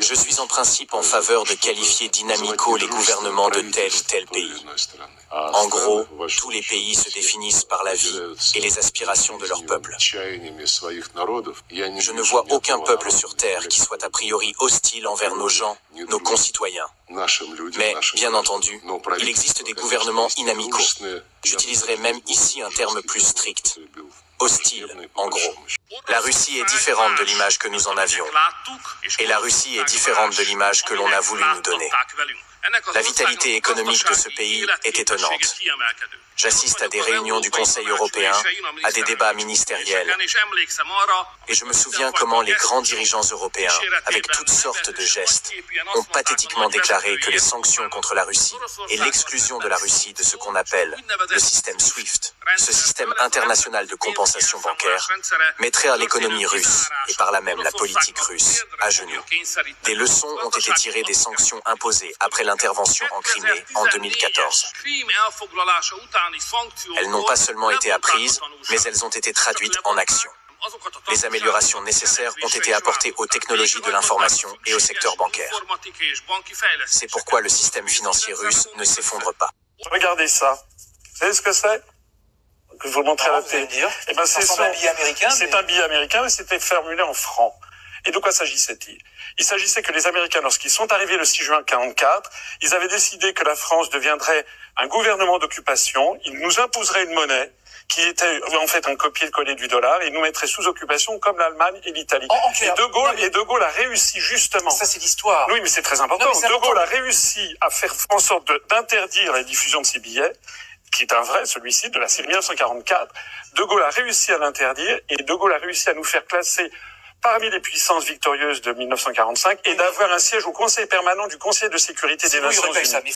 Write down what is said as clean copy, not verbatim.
Je suis en principe en faveur de qualifier dynamico les gouvernements de tel ou tel pays. En gros, tous les pays se définissent par la vie et les aspirations de leur peuple. Je ne vois aucun peuple sur Terre qui soit a priori hostile envers nos gens, nos concitoyens. Mais, bien entendu, il existe des gouvernements inamicaux. J'utiliserai même ici un terme plus strict. Hostile, en gros. La Russie est différente de l'image que nous en avions. Et la Russie est différente de l'image que l'on a voulu nous donner. La vitalité économique de ce pays est étonnante. J'assiste à des réunions du Conseil européen, à des débats ministériels. Et je me souviens comment les grands dirigeants européens, avec toutes sortes de gestes, ont pathétiquement déclaré que les sanctions contre la Russie et l'exclusion de la Russie de ce qu'on appelle le système SWIFT, ce système international de compensation bancaire, mettrait à l'économie russe, et par là même la politique russe, à genoux. Des leçons ont été tirées des sanctions imposées après l'intervention en Crimée en 2014. Elles n'ont pas seulement été apprises, mais elles ont été traduites en action. Les améliorations nécessaires ont été apportées aux technologies de l'information et au secteur bancaire. C'est pourquoi le système financier russe ne s'effondre pas. Regardez ça. Vous savez ce que c'est? Que je vous montre à la télé. Eh ben, c'est un billet américain. C'est un billet américain, mais c'était formulé en francs. Et de quoi s'agissait-il? Il s'agissait que les Américains, lorsqu'ils sont arrivés le 6 juin 1944, ils avaient décidé que la France deviendrait un gouvernement d'occupation. Ils nous imposeraient une monnaie qui était en fait un copier-coller du dollar et nous mettrait sous occupation comme l'Allemagne et l'Italie. Et De Gaulle a réussi justement. Ça c'est l'histoire. Oui, mais c'est très important. De Gaulle a réussi à faire en sorte d'interdire la diffusion de ces billets, qui est un vrai, celui-ci, de la série 1944. De Gaulle a réussi à l'interdire et De Gaulle a réussi à nous faire classer parmi les puissances victorieuses de 1945 et d'avoir un siège au Conseil permanent du Conseil de sécurité des Nations Unies.